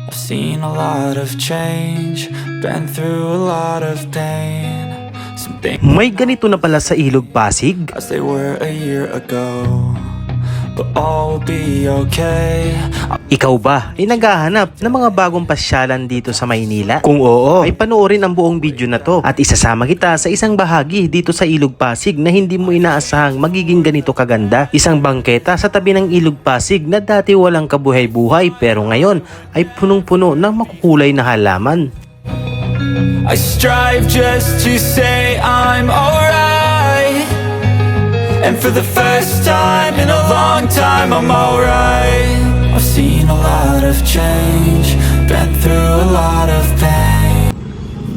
I've seen a lot of change, been through a lot of pain. Some things May ganito na pala sa Ilog Pasig. as they were a year ago, but all will be okay. Ikaw ba ay naghahanap ng mga bagong pasyalan dito sa Maynila? Kung oo, ay panoorin ang buong video na to at isasama kita sa isang bahagi dito sa Ilog Pasig na hindi mo inaasahang magiging ganito kaganda. Isang bangketa sa tabi ng Ilog Pasig na dati walang kabuhay-buhay pero ngayon ay punong-puno ng makukulay na halaman. I strive just to say I'm alright, and for the first time in a long time I'm alright. I've seen a lot of change, been through a lot of pain.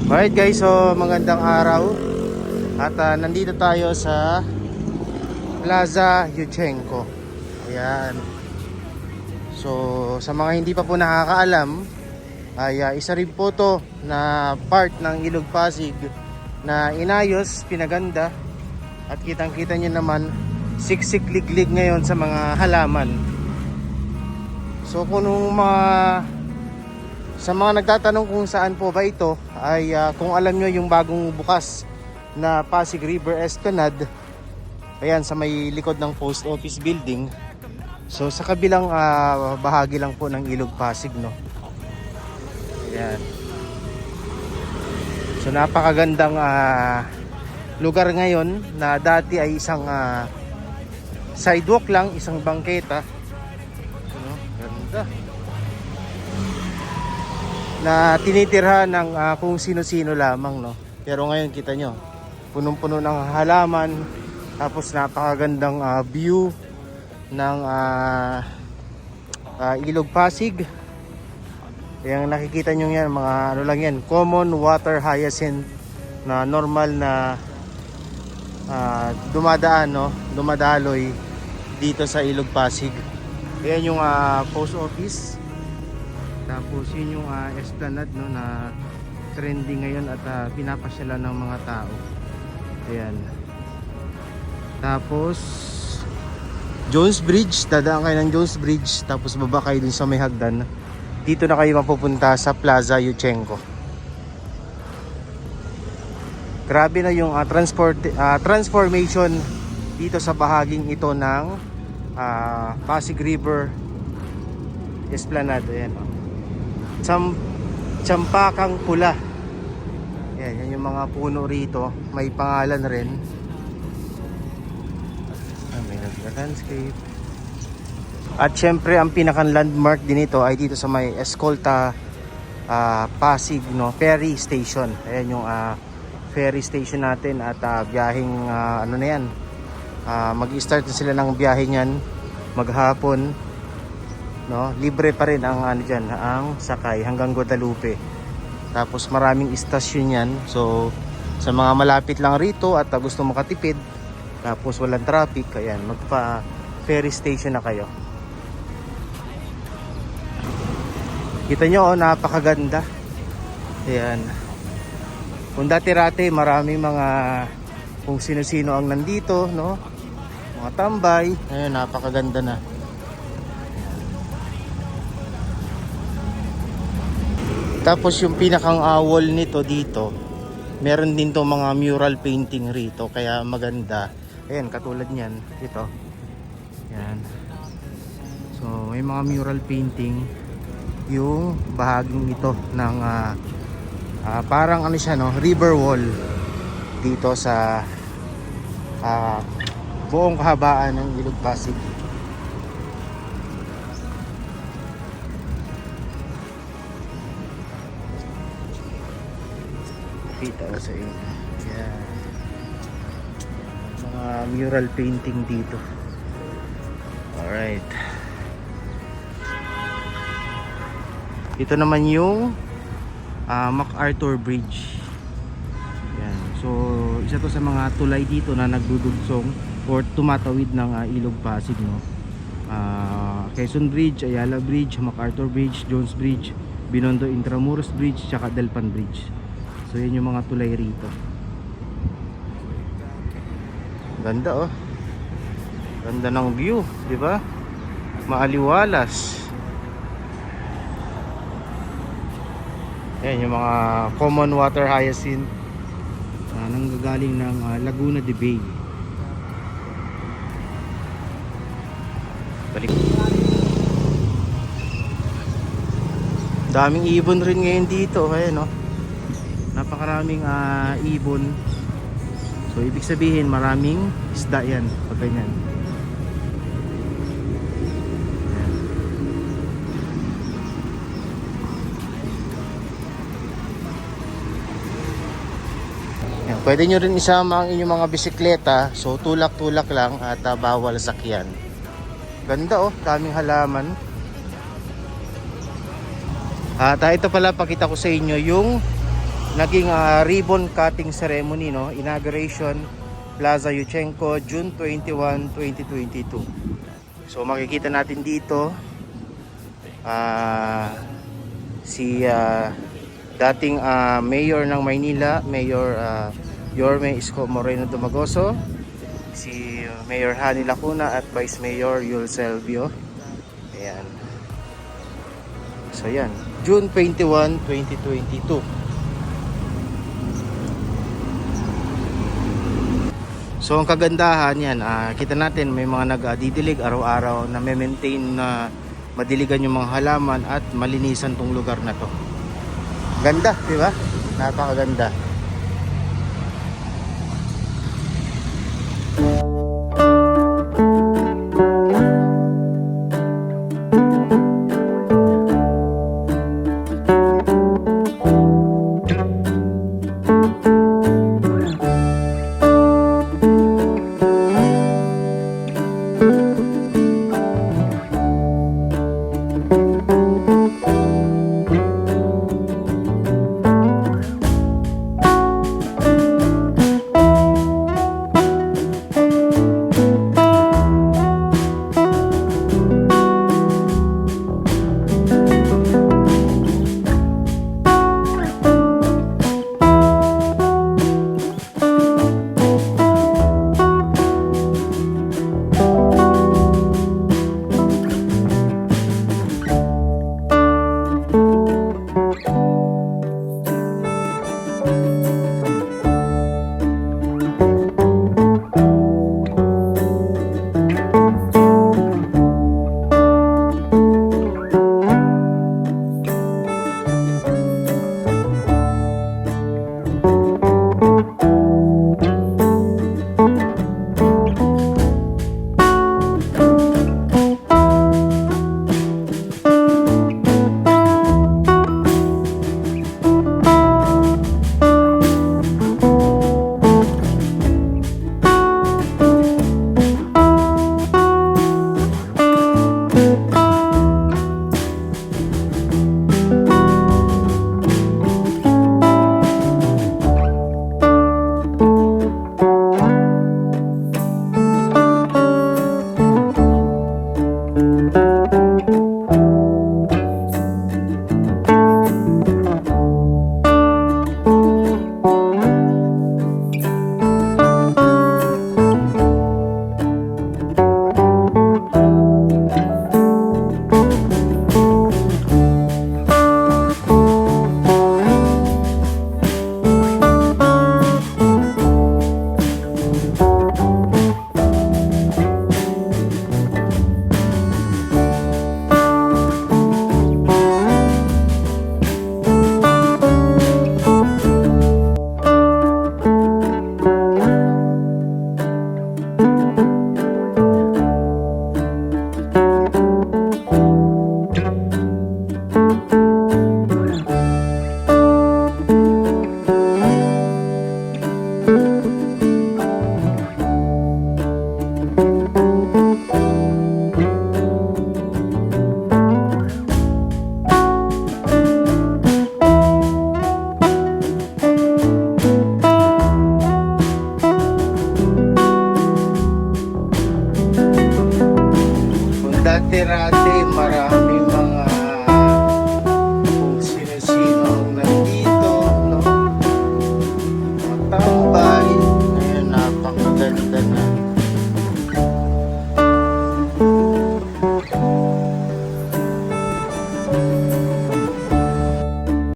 Alright guys, so magandang araw at nandito tayo sa Plaza Yuchenko. Ayan. So sa mga hindi pa po nakakaalam ay isa rin po to na part ng Ilog Pasig na inayos, pinaganda at kitang-kita nyo naman siksik-liglig ngayon sa mga halaman. So kung sa mga nagtatanong kung saan po ba ito ay kung alam nyo yung bagong bukas na Pasig River Esplanade, ayan sa may likod ng post office building. So sa kabilang bahagi lang po ng Ilog Pasig, no. Ayan. So napakagandang lugar ngayon na dati ay isang sidewalk lang, isang bangketa. Ano, ganda. Na tinitirhan ng kung sino-sino lamang, no. Pero ngayon kita nyo, punong-puno ng halaman, tapos napakagandang view ng Ilog Pasig. Yung nakikita nyo yan, mga ano lang yan, common water hyacinth na normal na dumadaan, no, dumadaloy dito sa Ilog Pasig. Ayan yung post office. Tapos yun yung esplanade, no, na trending ngayon at pinapasyalan ng mga tao. Ayan. Tapos Jones Bridge, dadaan kayo ng Jones Bridge, tapos baba kayo dun sa may hagdan. Dito na kayo mapupunta sa Plaza Yuchenko. Grabe na yung transformation dito sa bahaging ito ng Pasig River Esplanade. Ayan, oh. Tsampakang pula. Yan yung mga puno rito. May pangalan rin. May nag-landscape. At syempre ang pinakang landmark din ito ay dito sa may Escolta Pasig, no, ferry station. Ayan yung ferry station natin at biyaheng ano na yan. Mag-start na sila ng biyahe niyan maghapon. No, libre pa rin ang ano diyan, ang sakay hanggang Guadalupe. Tapos maraming istasyon yan. So sa mga malapit lang rito at gusto makatipid tapos walang traffic, ayan, magpa ferry station na kayo. Kita nyo, oh, napakaganda. Ayan. Kung dati-rati marami mga kung sino-sino ang nandito, no, mga tambay. Ayan, napakaganda na. Tapos yung pinakang wall nito dito, meron din to mga mural painting rito, kaya maganda. Ayan, katulad niyan, ito. Ayan. So may mga mural painting yung bahaging ito ng parang ano siya, no, river wall dito sa buong kahabaan ng Ilog Pasig. Kita ko sa inyo. Yeah. Mga mural painting dito. Alright. Ito naman yung MacArthur Bridge. Yan. So isa to sa mga tulay dito na nagdudugsong or tumatawid ng Ilog Pasig, no. Quezon Bridge, Ayala Bridge, MacArthur Bridge, Jones Bridge, Binondo Intramuros Bridge, tsaka Delpan Bridge. So yun yung mga tulay rito. Ganda, oh. Ganda ng view, di ba? Maaliwalas. Ayan yung mga common water hyacinth nanggagaling ng Laguna de Bay. Balik. Daming ibon rin ngayon dito, ayan no. Napakaraming ibon. So ibig sabihin maraming isda yan pag ganyan. Ayan. Pwede nyo rin isama ang inyong mga bisikleta. So tulak-tulak lang at bawal sakyan. Ganda oh, daming halaman. At ito pala, pakita ko sa inyo yung naging ribbon cutting ceremony, no? Inauguration, Plaza Yuchenko, June 21, 2022. So makikita natin dito si dating mayor ng Maynila, Mayor Yorme Isko Moreno Dumagoso, si Mayor Hani Lacuna at Vice Mayor Yul Selvio. Ayan. So yan, June 21, 2022. So ang kagandahan yan, kita natin may mga nagdidilig araw-araw na maintain na madiligan yung mga halaman at malinisan tong lugar na to. Ganda, di ba? Napakaganda.